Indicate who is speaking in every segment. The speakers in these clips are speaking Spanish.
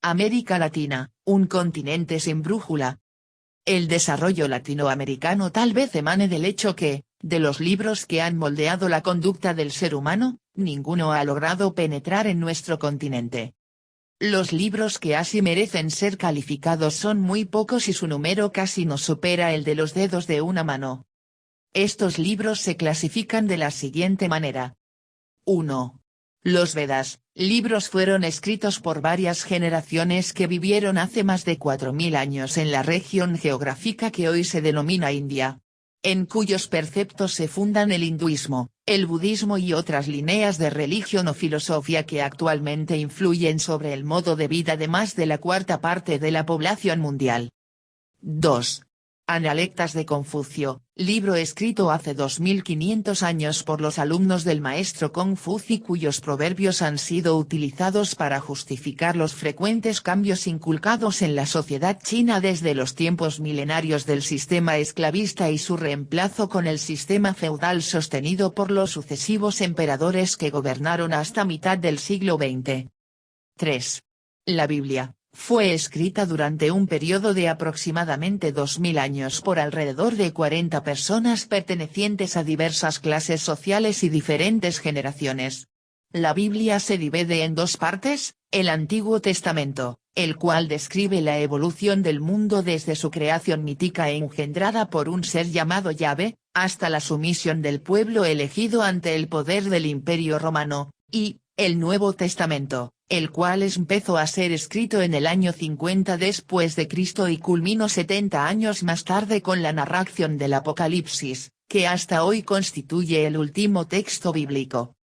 Speaker 1: América Latina, un continente sin brújula. El desarrollo latinoamericano tal vez emane del hecho que, de los libros que han moldeado la conducta del ser humano, ninguno ha logrado penetrar en nuestro continente. Los libros que así merecen ser calificados son muy pocos y su número casi no supera el de los dedos de una mano. Estos libros se clasifican de la siguiente manera. 1. Los Vedas, libros fueron escritos por varias generaciones que vivieron hace más de 4000 años en la región geográfica que hoy se denomina India, en cuyos preceptos se fundan el hinduismo, el budismo y otras líneas de religión o filosofía que actualmente influyen sobre el modo de vida de más de la cuarta parte de la población mundial. 2. Analectas de Confucio, libro escrito hace 2500 años por los alumnos del maestro Confucio cuyos proverbios han sido utilizados para justificar los frecuentes cambios inculcados en la sociedad china desde los tiempos milenarios del sistema esclavista y su reemplazo con el sistema feudal sostenido por los sucesivos emperadores que gobernaron hasta mitad del siglo XX. 3. La Biblia. Fue escrita durante un periodo de aproximadamente 2000 años por alrededor de 40 personas pertenecientes a diversas clases sociales y diferentes generaciones. La Biblia se divide en dos partes, el Antiguo Testamento, el cual describe la evolución del mundo desde su creación mítica e engendrada por un ser llamado Yahvé, hasta la sumisión del pueblo elegido ante el poder del Imperio Romano, y, el Nuevo Testamento, el cual empezó a ser escrito en el año 50 después de Cristo y culminó 70 años más tarde con la narración del Apocalipsis, que hasta hoy constituye el último texto bíblico.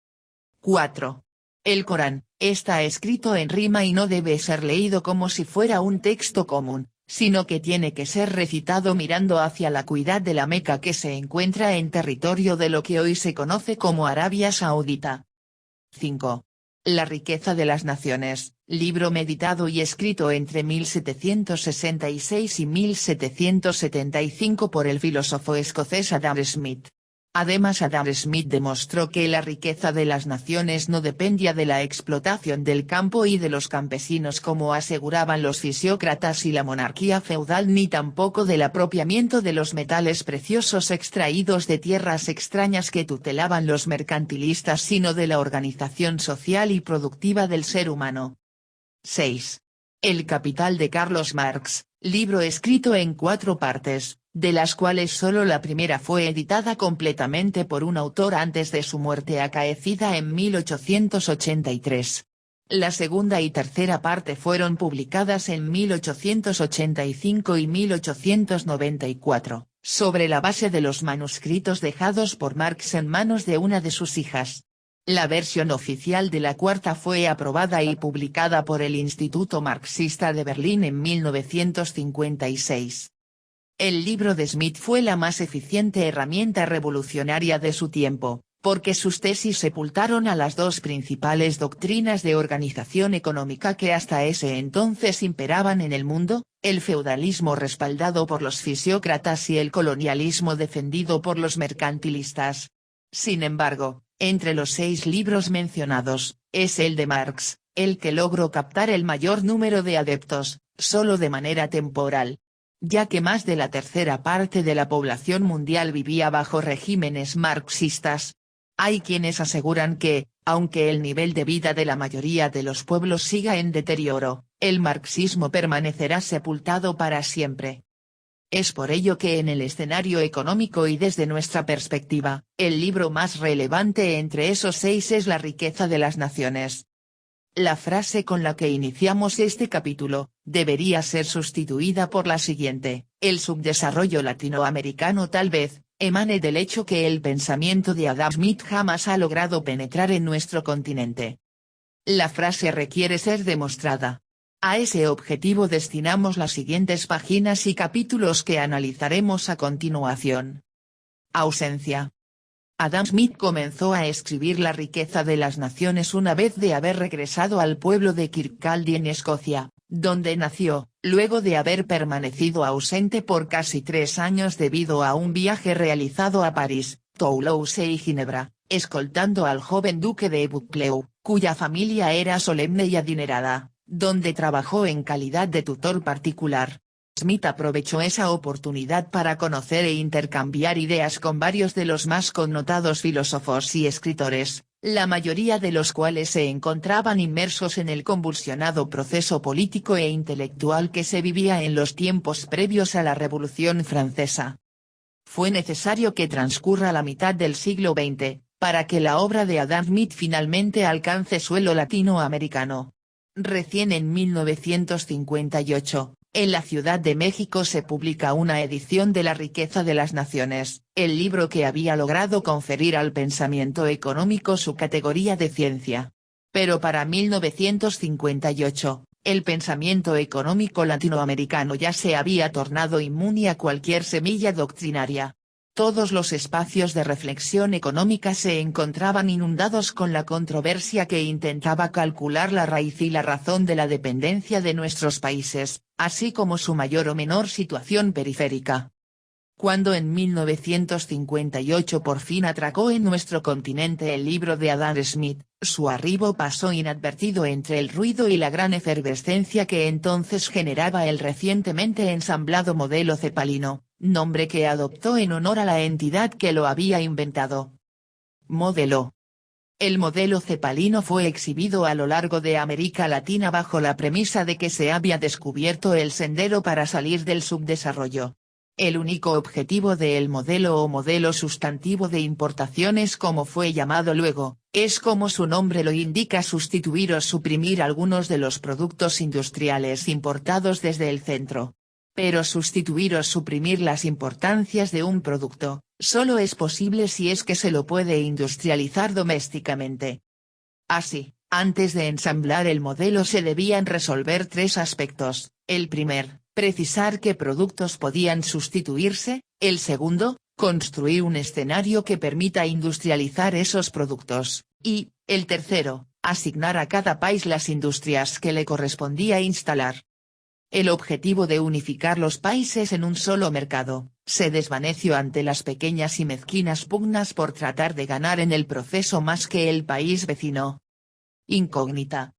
Speaker 1: 4. El Corán, está escrito en rima y no debe ser leído como si fuera un texto común, sino que tiene que ser recitado mirando hacia la ciudad de la Meca que se encuentra en territorio de lo que hoy se conoce como Arabia Saudita. 5. La riqueza de las naciones, libro meditado y escrito entre 1766 y 1775 por el filósofo escocés Adam Smith. Además Adam Smith demostró que la riqueza de las naciones no dependía de la explotación del campo y de los campesinos como aseguraban los fisiócratas y la monarquía feudal ni tampoco del apropiamiento de los metales preciosos extraídos de tierras extrañas que tutelaban los mercantilistas sino de la organización social y productiva del ser humano. 6. El Capital de Carlos Marx, libro escrito en 4 partes, de las cuales solo la primera fue editada completamente por un autor antes de su muerte acaecida en 1883. La segunda y tercera parte fueron publicadas en 1885 y 1894, sobre la base de los manuscritos dejados por Marx en manos de una de sus hijas. La versión oficial de la cuarta fue aprobada y publicada por el Instituto Marxista de Berlín en 1956. El libro de Smith fue la más eficiente herramienta revolucionaria de su tiempo, porque sus tesis sepultaron a las dos principales doctrinas de organización económica que hasta ese entonces imperaban en el mundo, el feudalismo respaldado por los fisiócratas y el colonialismo defendido por los mercantilistas. Sin embargo, entre los 6 libros mencionados, es el de Marx, el que logró captar el mayor número de adeptos, solo de manera temporal, ya que más de la tercera parte de la población mundial vivía bajo regímenes marxistas. Hay quienes aseguran que, aunque el nivel de vida de la mayoría de los pueblos siga en deterioro, el marxismo permanecerá sepultado para siempre. Es por ello que en el escenario económico y desde nuestra perspectiva, el libro más relevante entre esos 6 es La riqueza de las naciones. La frase con la que iniciamos este capítulo, debería ser sustituida por la siguiente: el subdesarrollo latinoamericano tal vez, emane del hecho que el pensamiento de Adam Smith jamás ha logrado penetrar en nuestro continente. La frase requiere ser demostrada. A ese objetivo destinamos las siguientes páginas y capítulos que analizaremos a continuación. Ausencia. Adam Smith comenzó a escribir La riqueza de las naciones una vez de haber regresado al pueblo de Kirkcaldy en Escocia, donde nació, luego de haber permanecido ausente por casi 3 años debido a un viaje realizado a París, Toulouse y Ginebra, escoltando al joven duque de Buccleuch, cuya familia era solemne y adinerada. donde trabajó en calidad de tutor particular. Smith aprovechó esa oportunidad para conocer e intercambiar ideas con varios de los más connotados filósofos y escritores, la mayoría de los cuales se encontraban inmersos en el convulsionado proceso político e intelectual que se vivía en los tiempos previos a la Revolución Francesa. Fue necesario que transcurra la mitad del siglo XX, para que la obra de Adam Smith finalmente alcance suelo latinoamericano. Recién en 1958, en la Ciudad de México se publica una edición de La riqueza de las naciones, el libro que había logrado conferir al pensamiento económico su categoría de ciencia. Pero para 1958, el pensamiento económico latinoamericano ya se había tornado inmune a cualquier semilla doctrinaria. Todos los espacios de reflexión económica se encontraban inundados con la controversia que intentaba calcular la raíz y la razón de la dependencia de nuestros países, así como su mayor o menor situación periférica. Cuando en 1958 por fin atracó en nuestro continente el libro de Adam Smith, su arribo pasó inadvertido entre el ruido y la gran efervescencia que entonces generaba el recientemente ensamblado modelo cepalino, nombre que adoptó en honor a la entidad que lo había inventado. Modelo. El modelo cepalino fue exhibido a lo largo de América Latina bajo la premisa de que se había descubierto el sendero para salir del subdesarrollo. El único objetivo del modelo o modelo sustantivo de importaciones, como fue llamado luego, es, como su nombre lo indica, sustituir o suprimir algunos de los productos industriales importados desde el centro. Pero sustituir o suprimir las importancias de un producto, solo es posible si es que se lo puede industrializar domésticamente. Así, antes de ensamblar el modelo se debían resolver tres aspectos: el primer, precisar qué productos podían sustituirse; el segundo, construir un escenario que permita industrializar esos productos; y, el tercero, asignar a cada país las industrias que le correspondía instalar. El objetivo de unificar los países en un solo mercado, se desvaneció ante las pequeñas y mezquinas pugnas por tratar de ganar en el proceso más que el país vecino. Incógnita.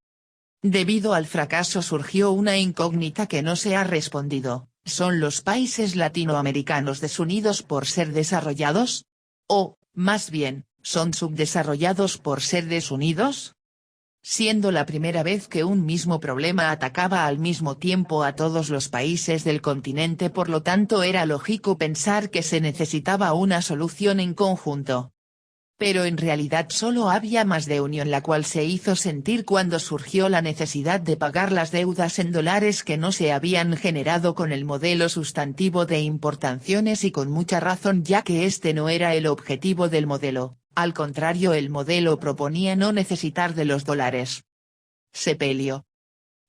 Speaker 1: Debido al fracaso surgió una incógnita que no se ha respondido: ¿son los países latinoamericanos desunidos por ser desarrollados? O, más bien, ¿son subdesarrollados por ser desunidos? Siendo la primera vez que un mismo problema atacaba al mismo tiempo a todos los países del continente, por lo tanto era lógico pensar que se necesitaba una solución en conjunto. Pero en realidad solo había más de unión, la cual se hizo sentir cuando surgió la necesidad de pagar las deudas en dólares que no se habían generado con el modelo sustantivo de importaciones, y con mucha razón, ya que este no era el objetivo del modelo. Al contrario, el modelo proponía no necesitar de los dólares. Sepelio.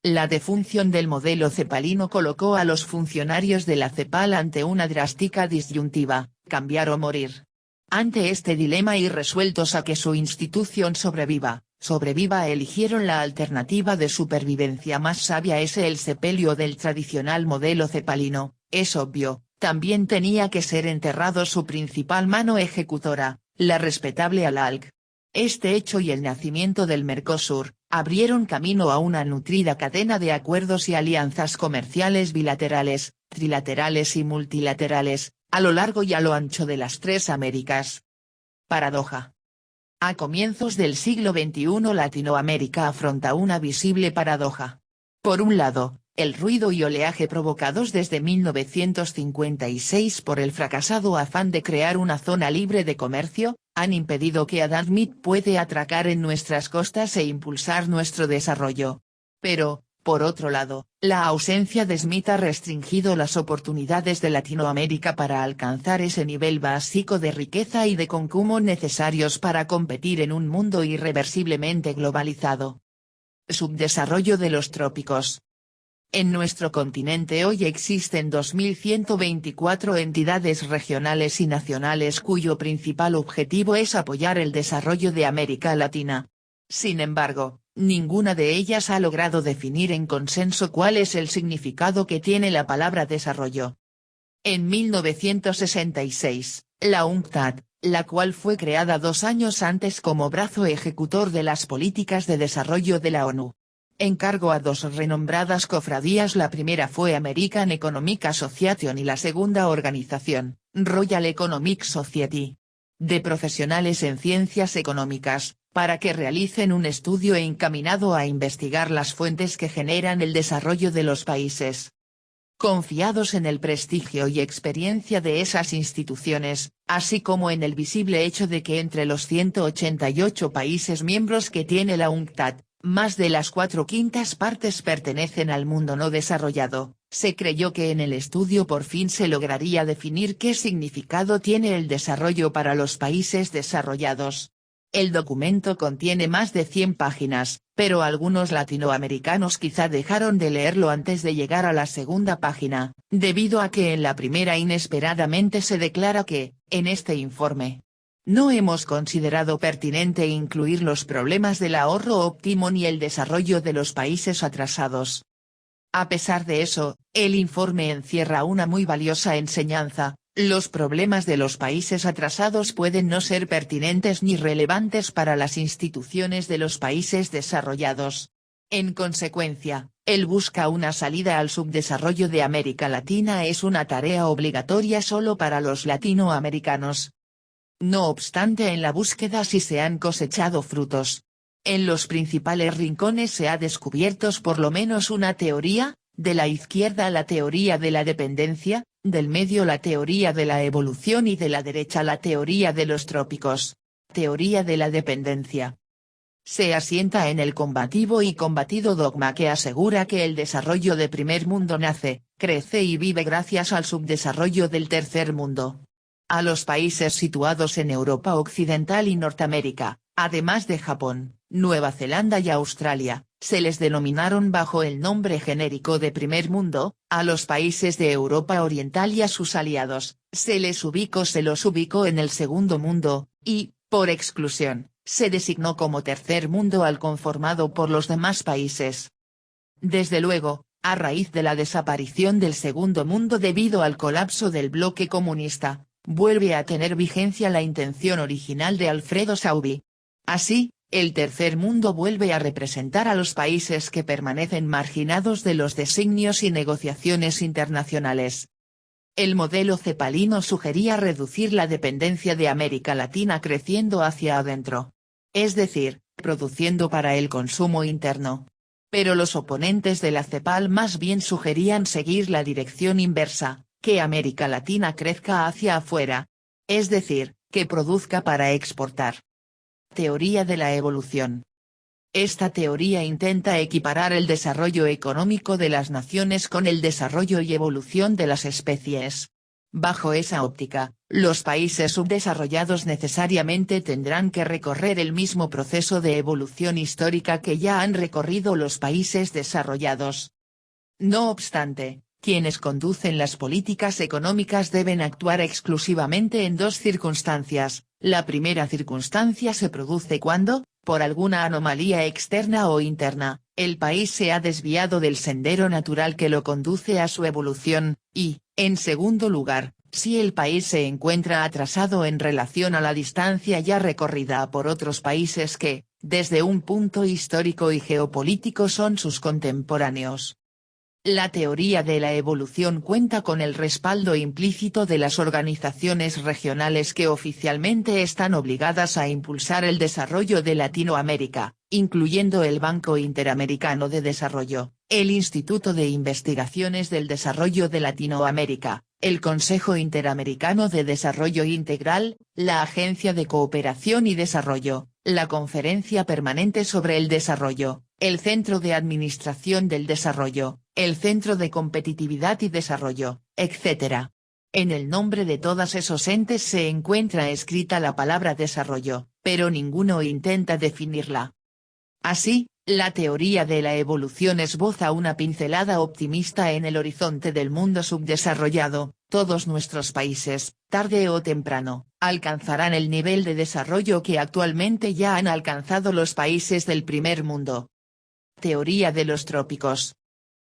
Speaker 1: La defunción del modelo cepalino colocó a los funcionarios de la CEPAL ante una drástica disyuntiva: cambiar o morir. Ante este dilema y resueltos a que su institución sobreviva, eligieron la alternativa de supervivencia más sabia: es el sepelio del tradicional modelo cepalino. Es obvio, también tenía que ser enterrado su principal mano ejecutora, la respetable ALALC. Este hecho y el nacimiento del Mercosur, abrieron camino a una nutrida cadena de acuerdos y alianzas comerciales bilaterales, trilaterales y multilaterales, a lo largo y a lo ancho de las tres Américas. Paradoja. A comienzos del siglo XXI Latinoamérica afronta una visible paradoja. Por un lado, el ruido y oleaje provocados desde 1956 por el fracasado afán de crear una zona libre de comercio, han impedido que Adam Smith pueda atracar en nuestras costas e impulsar nuestro desarrollo. Pero, por otro lado, la ausencia de Smith ha restringido las oportunidades de Latinoamérica para alcanzar ese nivel básico de riqueza y de consumo necesarios para competir en un mundo irreversiblemente globalizado. Subdesarrollo de los trópicos. En nuestro continente hoy existen 2124 entidades regionales y nacionales cuyo principal objetivo es apoyar el desarrollo de América Latina. Sin embargo, ninguna de ellas ha logrado definir en consenso cuál es el significado que tiene la palabra desarrollo. En 1966, la UNCTAD, la cual fue creada 2 años antes como brazo ejecutor de las políticas de desarrollo de la ONU, encargó a dos renombradas cofradías. La primera fue American Economic Association y la segunda organización, Royal Economic Society, de profesionales en ciencias económicas, para que realicen un estudio encaminado a investigar las fuentes que generan el desarrollo de los países. Confiados en el prestigio y experiencia de esas instituciones, así como en el visible hecho de que entre los 188 países miembros que tiene la UNCTAD, más de las 4/5 partes pertenecen al mundo no desarrollado, se creyó que en el estudio por fin se lograría definir qué significado tiene el desarrollo para los países desarrollados. El documento contiene más de 100 páginas, pero algunos latinoamericanos quizá dejaron de leerlo antes de llegar a la segunda página, debido a que en la primera inesperadamente se declara que, en este informe, no hemos considerado pertinente incluir los problemas del ahorro óptimo ni el desarrollo de los países atrasados. A pesar de eso, el informe encierra una muy valiosa enseñanza. Los problemas de los países atrasados pueden no ser pertinentes ni relevantes para las instituciones de los países desarrollados. En consecuencia, el busca una salida al subdesarrollo de América Latina es una tarea obligatoria solo para los latinoamericanos. No obstante, en la búsqueda sí se han cosechado frutos. En los principales rincones se ha descubierto por lo menos una teoría, de la izquierda la teoría de la dependencia, del medio la teoría de la evolución y de la derecha la teoría de los trópicos. Teoría de la dependencia. Se asienta en el combativo y combatido dogma que asegura que el desarrollo de primer mundo nace, crece y vive gracias al subdesarrollo del tercer mundo. A los países situados en Europa Occidental y Norteamérica, además de Japón, Nueva Zelanda y Australia, se les denominaron bajo el nombre genérico de primer mundo. A los países de Europa Oriental y a sus aliados, se los ubicó en el segundo mundo, y, por exclusión, se designó como tercer mundo al conformado por los demás países. Desde luego, a raíz de la desaparición del segundo mundo debido al colapso del bloque comunista, vuelve a tener vigencia la intención original de Alfredo Sauby. Así, el tercer mundo vuelve a representar a los países que permanecen marginados de los designios y negociaciones internacionales. El modelo cepalino sugería reducir la dependencia de América Latina creciendo hacia adentro. Es decir, produciendo para el consumo interno. Pero los oponentes de la CEPAL más bien sugerían seguir la dirección inversa, que América Latina crezca hacia afuera. Es decir, que produzca para exportar. Teoría de la evolución. Esta teoría intenta equiparar el desarrollo económico de las naciones con el desarrollo y evolución de las especies. Bajo esa óptica, los países subdesarrollados necesariamente tendrán que recorrer el mismo proceso de evolución histórica que ya han recorrido los países desarrollados. No obstante, quienes conducen las políticas económicas deben actuar exclusivamente en dos circunstancias. La primera circunstancia se produce cuando, por alguna anomalía externa o interna, el país se ha desviado del sendero natural que lo conduce a su evolución, y, en segundo lugar, si el país se encuentra atrasado en relación a la distancia ya recorrida por otros países que, desde un punto histórico y geopolítico son sus contemporáneos. La teoría de la evolución cuenta con el respaldo implícito de las organizaciones regionales que oficialmente están obligadas a impulsar el desarrollo de Latinoamérica, incluyendo el Banco Interamericano de Desarrollo, el Instituto de Investigaciones del Desarrollo de Latinoamérica, el Consejo Interamericano de Desarrollo Integral, la Agencia de Cooperación y Desarrollo, la Conferencia Permanente sobre el Desarrollo, el Centro de Administración del Desarrollo, el Centro de Competitividad y Desarrollo, etc. En el nombre de todos esos entes se encuentra escrita la palabra desarrollo, pero ninguno intenta definirla. Así, la teoría de la evolución esboza una pincelada optimista en el horizonte del mundo subdesarrollado. Todos nuestros países, tarde o temprano, alcanzarán el nivel de desarrollo que actualmente ya han alcanzado los países del primer mundo. Teoría de los trópicos.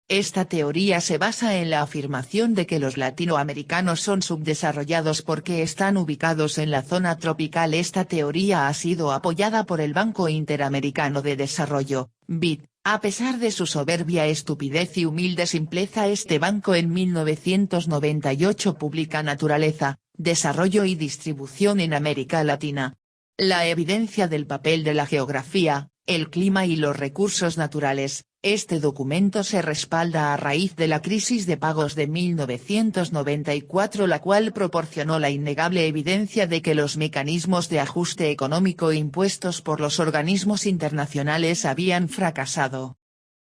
Speaker 1: Esta teoría se basa en la afirmación de que los latinoamericanos son subdesarrollados porque están ubicados en la zona tropical. Esta teoría ha sido apoyada por el Banco Interamericano de Desarrollo, BID, A pesar de su soberbia estupidez y humilde simpleza, este banco en 1998 publica Naturaleza, Desarrollo y Distribución en América Latina. La evidencia del papel de la geografía, el clima y los recursos naturales. Este documento se respalda a raíz de la crisis de pagos de 1994, la cual proporcionó la innegable evidencia de que los mecanismos de ajuste económico impuestos por los organismos internacionales habían fracasado.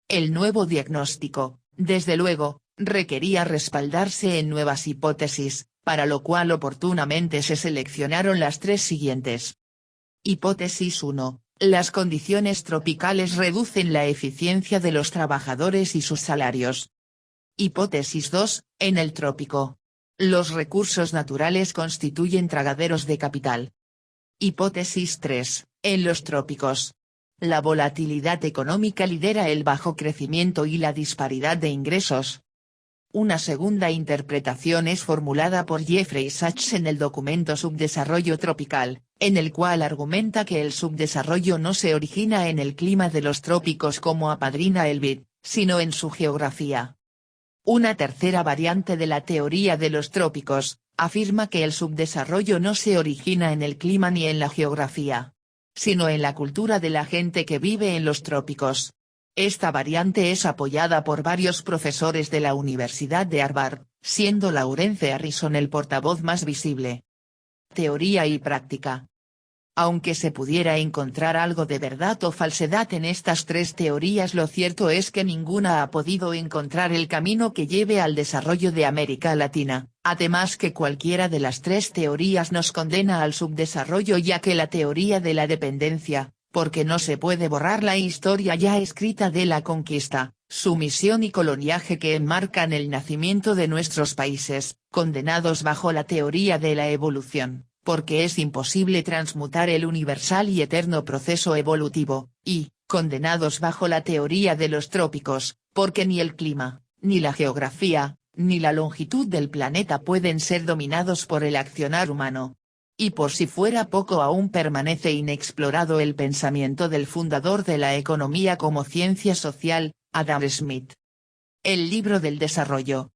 Speaker 1: El nuevo diagnóstico, desde luego, requería respaldarse en nuevas hipótesis, para lo cual oportunamente se seleccionaron las tres siguientes. Hipótesis 1. Las condiciones tropicales reducen la eficiencia de los trabajadores y sus salarios. Hipótesis 2. En el trópico, los recursos naturales constituyen tragaderos de capital. Hipótesis 3. En los trópicos, la volatilidad económica lidera el bajo crecimiento y la disparidad de ingresos. Una segunda interpretación es formulada por Jeffrey Sachs en el documento Subdesarrollo Tropical, en el cual argumenta que el subdesarrollo no se origina en el clima de los trópicos como apadrina el BID, sino en su geografía. Una tercera variante de la teoría de los trópicos, afirma que el subdesarrollo no se origina en el clima ni en la geografía, sino en la cultura de la gente que vive en los trópicos. Esta variante es apoyada por varios profesores de la Universidad de Harvard, siendo Lawrence Harrison el portavoz más visible. Teoría y práctica. Aunque se pudiera encontrar algo de verdad o falsedad en estas tres teorías, lo cierto es que ninguna ha podido encontrar el camino que lleve al desarrollo de América Latina, además que cualquiera de las tres teorías nos condena al subdesarrollo, ya que la teoría de la dependencia, porque no se puede borrar la historia ya escrita de la conquista, sumisión y coloniaje que enmarcan el nacimiento de nuestros países, condenados bajo la teoría de la evolución, porque es imposible transmutar el universal y eterno proceso evolutivo, y, condenados bajo la teoría de los trópicos, porque ni el clima, ni la geografía, ni la longitud del planeta pueden ser dominados por el accionar humano. Y por si fuera poco, aún permanece inexplorado el pensamiento del fundador de la economía como ciencia social, Adam Smith. El libro del desarrollo.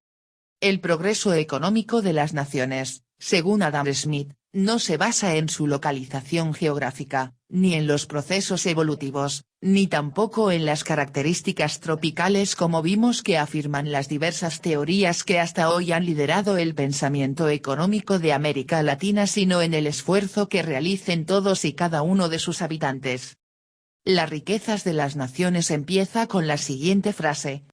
Speaker 1: El progreso económico de las naciones, según Adam Smith, no se basa en su localización geográfica, ni en los procesos evolutivos, ni tampoco en las características tropicales como vimos que afirman las diversas teorías que hasta hoy han liderado el pensamiento económico de América Latina, sino en el esfuerzo que realicen todos y cada uno de sus habitantes. Las riquezas de las naciones empieza con la siguiente frase.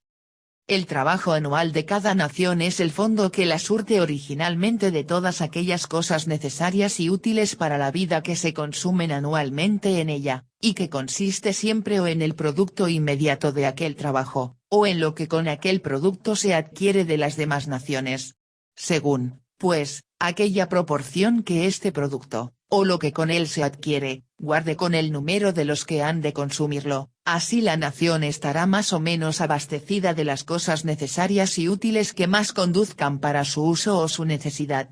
Speaker 1: El trabajo anual de cada nación es el fondo que la surte originalmente de todas aquellas cosas necesarias y útiles para la vida que se consumen anualmente en ella, y que consiste siempre o en el producto inmediato de aquel trabajo, o en lo que con aquel producto se adquiere de las demás naciones. Según, pues, aquella proporción que este producto, o lo que con él se adquiere, guarde con el número de los que han de consumirlo, así la nación estará más o menos abastecida de las cosas necesarias y útiles que más conduzcan para su uso o su necesidad.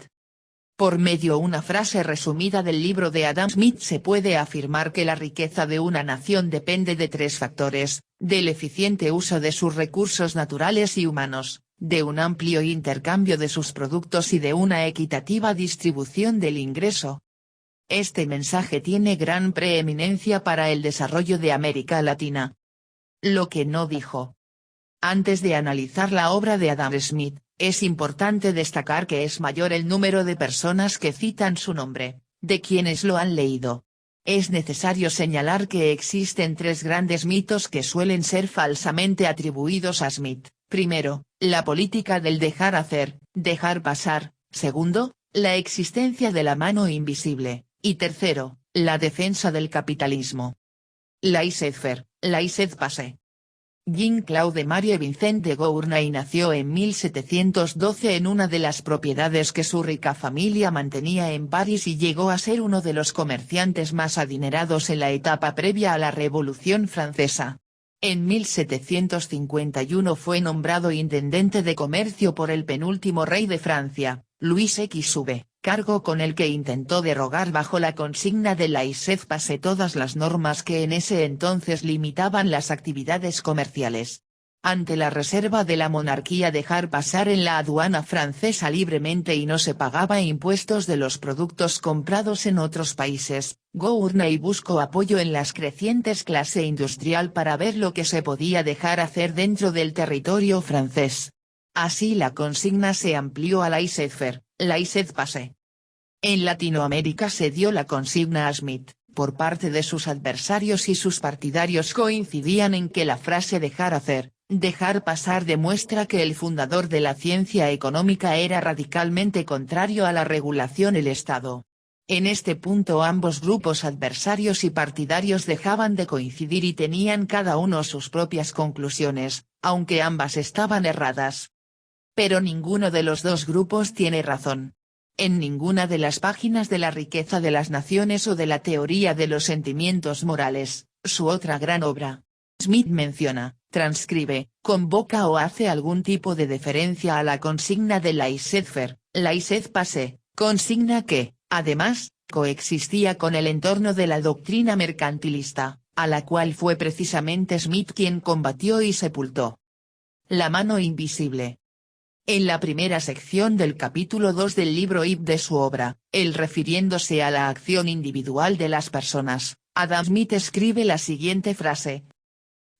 Speaker 1: Por medio una frase resumida del libro de Adam Smith se puede afirmar que la riqueza de una nación depende de tres factores: del eficiente uso de sus recursos naturales y humanos, de un amplio intercambio de sus productos y de una equitativa distribución del ingreso. Este mensaje tiene gran preeminencia para el desarrollo de América Latina. Lo que no dijo. Antes de analizar la obra de Adam Smith, es importante destacar que es mayor el número de personas que citan su nombre, de quienes lo han leído. Es necesario señalar que existen tres grandes mitos que suelen ser falsamente atribuidos a Smith. Primero, la política del dejar hacer, dejar pasar; segundo, la existencia de la mano invisible; y tercero, la defensa del capitalismo. Laissez-faire, laissez-passer. Jean-Claude Marie Vincent de Gournay nació en 1712 en una de las propiedades que su rica familia mantenía en París y llegó a ser uno de los comerciantes más adinerados en la etapa previa a la Revolución Francesa. En 1751 fue nombrado intendente de comercio por el penúltimo rey de Francia, Luis XV, cargo con el que intentó derogar bajo la consigna de laissez-passer todas las normas que en ese entonces limitaban las actividades comerciales. Ante la reserva de la monarquía dejar pasar en la aduana francesa libremente y no se pagaba impuestos de los productos comprados en otros países, Gournay buscó apoyo en las crecientes clase industrial para ver lo que se podía dejar hacer dentro del territorio francés. Así la consigna se amplió a laissez-faire, laissez-passer. En Latinoamérica se dio la consigna a Smith. Por parte de sus adversarios y sus partidarios coincidían en que la frase dejar hacer, dejar pasar demuestra que el fundador de la ciencia económica era radicalmente contrario a la regulación del Estado. En este punto ambos grupos adversarios y partidarios dejaban de coincidir y tenían cada uno sus propias conclusiones, aunque ambas estaban erradas. Pero ninguno de los dos grupos tiene razón. En ninguna de las páginas de La riqueza de las naciones o de la teoría de los sentimientos morales, su otra gran obra, Smith menciona, transcribe, convoca o hace algún tipo de deferencia a la consigna de laissez-faire, laissez-passer, consigna que, además, coexistía con el entorno de la doctrina mercantilista, a la cual fue precisamente Smith quien combatió y sepultó. La mano invisible. En la primera sección del capítulo 2 del libro Ib de su obra, el refiriéndose a la acción individual de las personas, Adam Smith escribe la siguiente frase.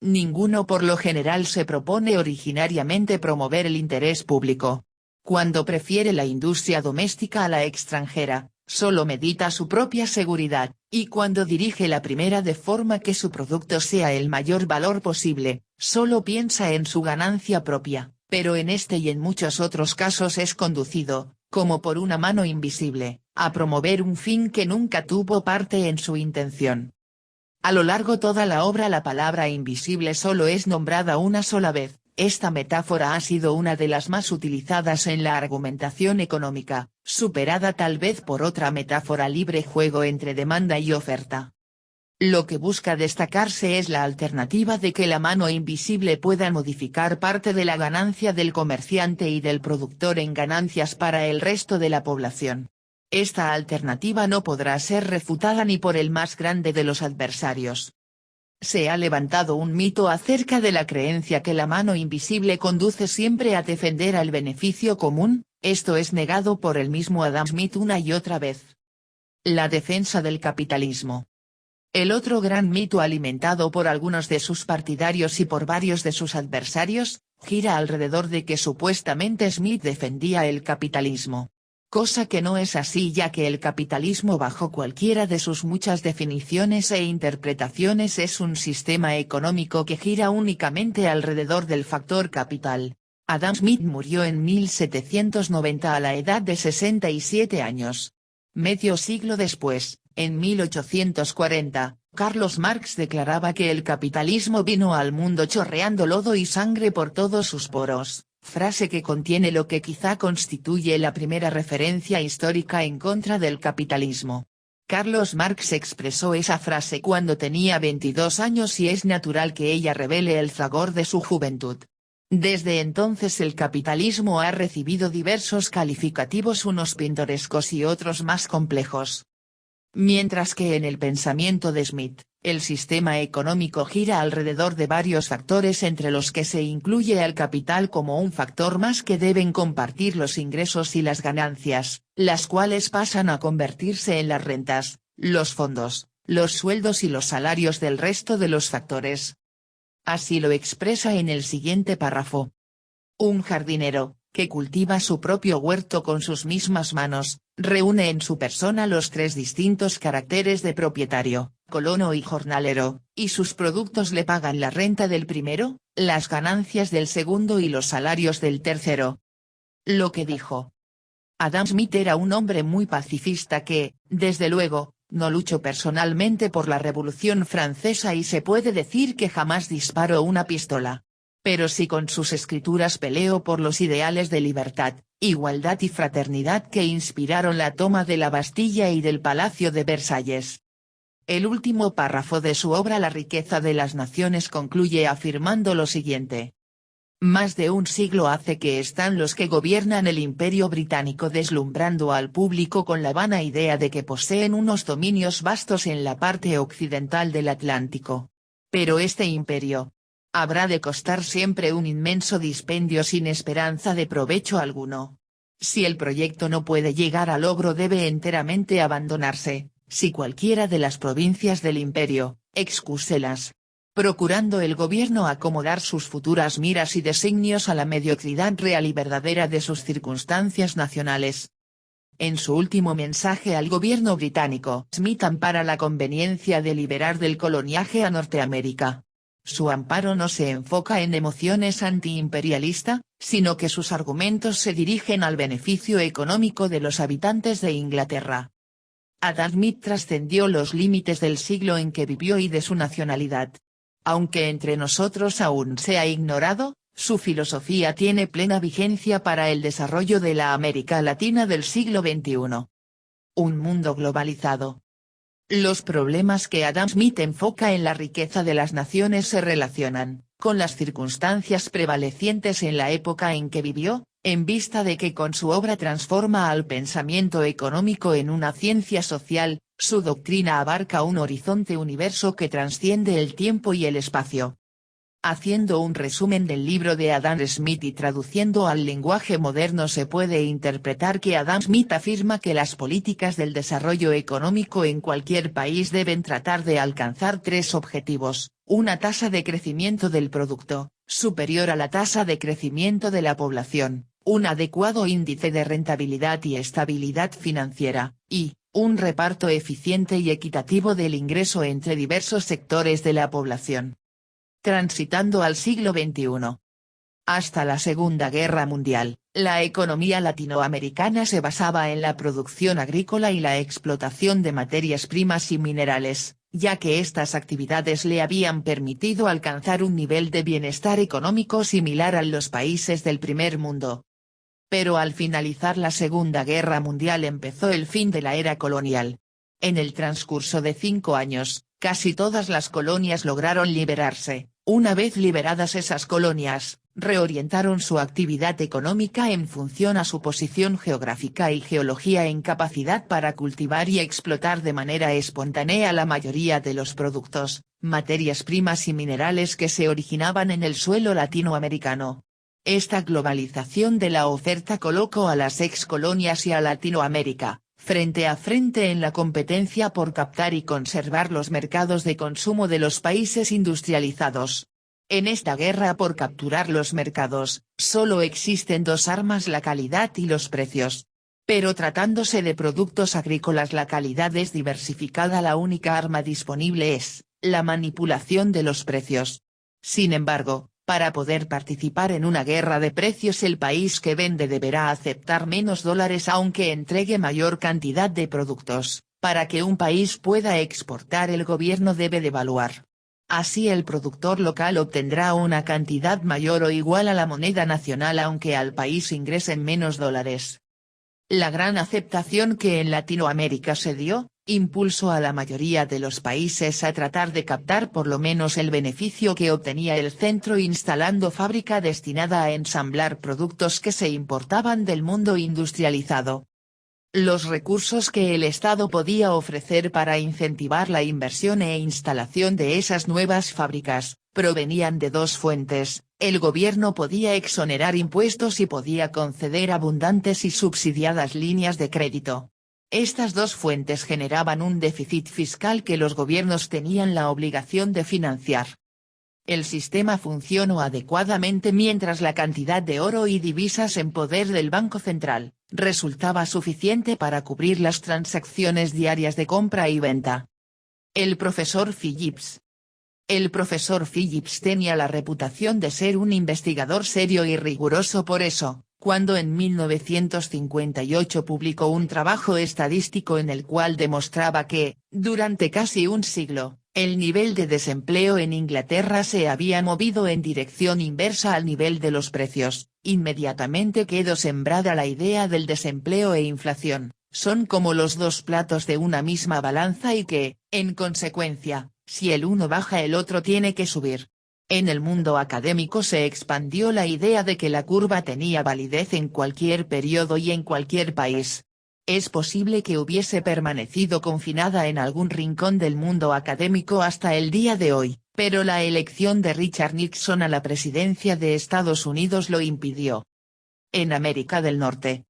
Speaker 1: Ninguno por lo general se propone originariamente promover el interés público. Cuando prefiere la industria doméstica a la extranjera, solo medita su propia seguridad, y cuando dirige la primera de forma que su producto sea el mayor valor posible, solo piensa en su ganancia propia. Pero en este y en muchos otros casos es conducido, como por una mano invisible, a promover un fin que nunca tuvo parte en su intención. A lo largo toda la obra la palabra invisible solo es nombrada una sola vez. Esta metáfora ha sido una de las más utilizadas en la argumentación económica, superada tal vez por otra metáfora libre juego entre demanda y oferta. Lo que busca destacarse es la alternativa de que la mano invisible pueda modificar parte de la ganancia del comerciante y del productor en ganancias para el resto de la población. Esta alternativa no podrá ser refutada ni por el más grande de los adversarios. Se ha levantado un mito acerca de la creencia que la mano invisible conduce siempre a defender al beneficio común, esto es negado por el mismo Adam Smith una y otra vez. La defensa del capitalismo. El otro gran mito alimentado por algunos de sus partidarios y por varios de sus adversarios, gira alrededor de que supuestamente Smith defendía el capitalismo. Cosa que no es así ya que el capitalismo bajo cualquiera de sus muchas definiciones e interpretaciones es un sistema económico que gira únicamente alrededor del factor capital. Adam Smith murió en 1790 a la edad de 67 años. Medio siglo después, en 1840, Carlos Marx declaraba que el capitalismo vino al mundo chorreando lodo y sangre por todos sus poros, frase que contiene lo que quizá constituye la primera referencia histórica en contra del capitalismo. Carlos Marx expresó esa frase cuando tenía 22 años y es natural que ella revele el fragor de su juventud. Desde entonces el capitalismo ha recibido diversos calificativos unos pintorescos y otros más complejos. Mientras que en el pensamiento de Smith, el sistema económico gira alrededor de varios factores entre los que se incluye al capital como un factor más que deben compartir los ingresos y las ganancias, las cuales pasan a convertirse en las rentas, los fondos, los sueldos y los salarios del resto de los factores. Así lo expresa en el siguiente párrafo. Un jardinero, que cultiva su propio huerto con sus mismas manos, reúne en su persona los tres distintos caracteres de propietario, colono y jornalero, y sus productos le pagan la renta del primero, las ganancias del segundo y los salarios del tercero. Lo que dijo. Adam Smith era un hombre muy pacifista que, desde luego, no luchó personalmente por la Revolución Francesa y se puede decir que jamás disparó una pistola. Pero sí con sus escrituras peleó por los ideales de libertad, igualdad y fraternidad que inspiraron la toma de la Bastilla y del Palacio de Versalles. El último párrafo de su obra La riqueza de las naciones concluye afirmando lo siguiente. Más de un siglo hace que están los que gobiernan el Imperio Británico deslumbrando al público con la vana idea de que poseen unos dominios vastos en la parte occidental del Atlántico. Pero este imperio habrá de costar siempre un inmenso dispendio sin esperanza de provecho alguno. Si el proyecto no puede llegar a logro debe enteramente abandonarse, si cualquiera de las provincias del imperio, excúselas, procurando el gobierno acomodar sus futuras miras y designios a la mediocridad real y verdadera de sus circunstancias nacionales. En su último mensaje al gobierno británico, Smith ampara la conveniencia de liberar del coloniaje a Norteamérica. Su amparo no se enfoca en emociones antiimperialista, sino que sus argumentos se dirigen al beneficio económico de los habitantes de Inglaterra. Adam Smith trascendió los límites del siglo en que vivió y de su nacionalidad. Aunque entre nosotros aún sea ignorado, su filosofía tiene plena vigencia para el desarrollo de la América Latina del siglo XXI. Un mundo globalizado. Los problemas que Adam Smith enfoca en la riqueza de las naciones se relacionan con las circunstancias prevalecientes en la época en que vivió, en vista de que con su obra transforma al pensamiento económico en una ciencia social. Su doctrina abarca un horizonte universo que trasciende el tiempo y el espacio. Haciendo un resumen del libro de Adam Smith y traduciendo al lenguaje moderno se puede interpretar que Adam Smith afirma que las políticas del desarrollo económico en cualquier país deben tratar de alcanzar tres objetivos: una tasa de crecimiento del producto, superior a la tasa de crecimiento de la población, un adecuado índice de rentabilidad y estabilidad financiera, y un reparto eficiente y equitativo del ingreso entre diversos sectores de la población. Transitando al siglo XXI. Hasta la Segunda Guerra Mundial, la economía latinoamericana se basaba en la producción agrícola y la explotación de materias primas y minerales, ya que estas actividades le habían permitido alcanzar un nivel de bienestar económico similar a los países del primer mundo. Pero al finalizar la Segunda Guerra Mundial empezó el fin de la era colonial. En el transcurso de 5 años, casi todas las colonias lograron liberarse. Una vez liberadas esas colonias, reorientaron su actividad económica en función a su posición geográfica y geología en capacidad para cultivar y explotar de manera espontánea la mayoría de los productos, materias primas y minerales que se originaban en el suelo latinoamericano. Esta globalización de la oferta colocó a las ex-colonias y a Latinoamérica frente a frente en la competencia por captar y conservar los mercados de consumo de los países industrializados. En esta guerra por capturar los mercados, solo existen dos armas: la calidad y los precios. Pero tratándose de productos agrícolas la calidad es diversificada, la única arma disponible es la manipulación de los precios. Sin embargo, para poder participar en una guerra de precios el país que vende deberá aceptar menos dólares aunque entregue mayor cantidad de productos. Para que un país pueda exportar el gobierno debe devaluar. Así el productor local obtendrá una cantidad mayor o igual a la moneda nacional aunque al país ingresen menos dólares. La gran aceptación que en Latinoamérica se dio, impulsó a la mayoría de los países a tratar de captar por lo menos el beneficio que obtenía el centro instalando fábrica destinada a ensamblar productos que se importaban del mundo industrializado. Los recursos que el Estado podía ofrecer para incentivar la inversión e instalación de esas nuevas fábricas, provenían de dos fuentes: el gobierno podía exonerar impuestos y podía conceder abundantes y subsidiadas líneas de crédito. Estas dos fuentes generaban un déficit fiscal que los gobiernos tenían la obligación de financiar. El sistema funcionó adecuadamente mientras la cantidad de oro y divisas en poder del Banco Central resultaba suficiente para cubrir las transacciones diarias de compra y venta. El profesor Phillips. El profesor Phillips tenía la reputación de ser un investigador serio y riguroso, por eso, cuando en 1958 publicó un trabajo estadístico en el cual demostraba que, durante casi un siglo, el nivel de desempleo en Inglaterra se había movido en dirección inversa al nivel de los precios, inmediatamente quedó sembrada la idea del desempleo e inflación, son como los dos platos de una misma balanza y que, en consecuencia, si el uno baja el otro tiene que subir. En el mundo académico se expandió la idea de que la curva tenía validez en cualquier periodo y en cualquier país. Es posible que hubiese permanecido confinada en algún rincón del mundo académico hasta el día de hoy, pero la elección de Richard Nixon a la presidencia de Estados Unidos lo impidió. En América del Norte.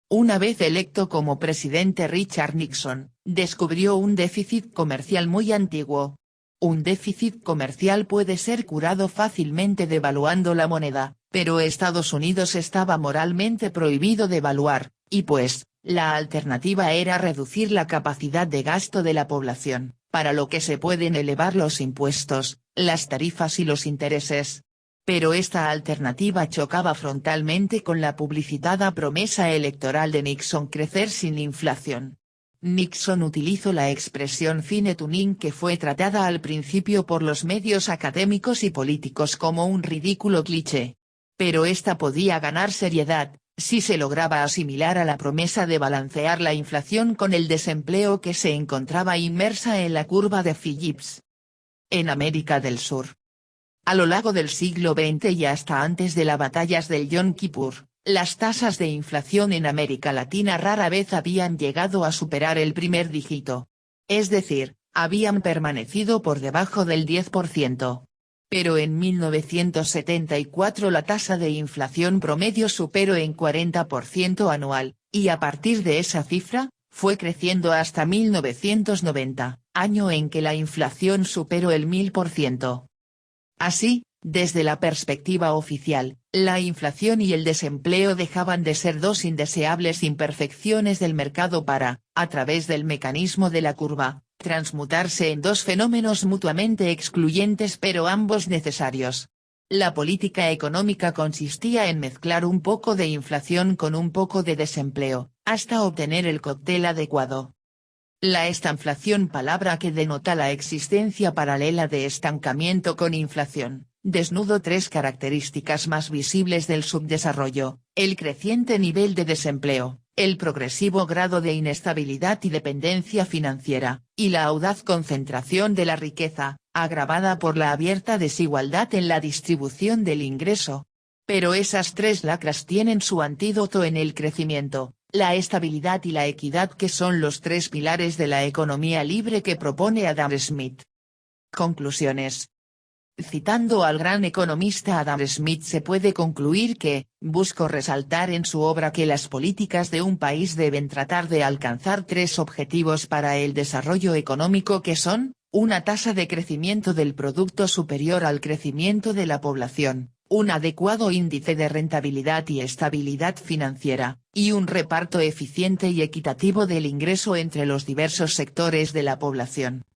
Speaker 1: Una vez electo como presidente, Richard Nixon descubrió un déficit comercial muy antiguo. Un déficit comercial puede ser curado fácilmente devaluando la moneda, pero Estados Unidos estaba moralmente prohibido devaluar, y pues, la alternativa era reducir la capacidad de gasto de la población, para lo que se pueden elevar los impuestos, las tarifas y los intereses. Pero esta alternativa chocaba frontalmente con la publicitada promesa electoral de Nixon: crecer sin inflación. Nixon utilizó la expresión fine tuning, que fue tratada al principio por los medios académicos y políticos como un ridículo cliché. Pero esta podía ganar seriedad, si se lograba asimilar a la promesa de balancear la inflación con el desempleo que se encontraba inmersa en la curva de Phillips. En América del Sur. A lo largo del siglo XX y hasta antes de las batallas del Yom Kippur, las tasas de inflación en América Latina rara vez habían llegado a superar el primer dígito. Es decir, habían permanecido por debajo del 10%. Pero en 1974 la tasa de inflación promedio superó en 40% anual, y a partir de esa cifra, fue creciendo hasta 1990, año en que la inflación superó el 1000%. Así, desde la perspectiva oficial, la inflación y el desempleo dejaban de ser dos indeseables imperfecciones del mercado para, a través del mecanismo de la curva, transmutarse en dos fenómenos mutuamente excluyentes pero ambos necesarios. La política económica consistía en mezclar un poco de inflación con un poco de desempleo, hasta obtener el cóctel adecuado. La estanflación, palabra que denota la existencia paralela de estancamiento con inflación, desnudo tres características más visibles del subdesarrollo: el creciente nivel de desempleo, el progresivo grado de inestabilidad y dependencia financiera, y la audaz concentración de la riqueza, agravada por la abierta desigualdad en la distribución del ingreso. Pero esas tres lacras tienen su antídoto en el crecimiento, la estabilidad y la equidad, que son los tres pilares de la economía libre que propone Adam Smith. Conclusiones. Citando al gran economista Adam Smith, se puede concluir que, busco resaltar en su obra que las políticas de un país deben tratar de alcanzar tres objetivos para el desarrollo económico, que son, una tasa de crecimiento del producto superior al crecimiento de la población, un adecuado índice de rentabilidad y estabilidad financiera, y un reparto eficiente y equitativo del ingreso entre los diversos sectores de la población.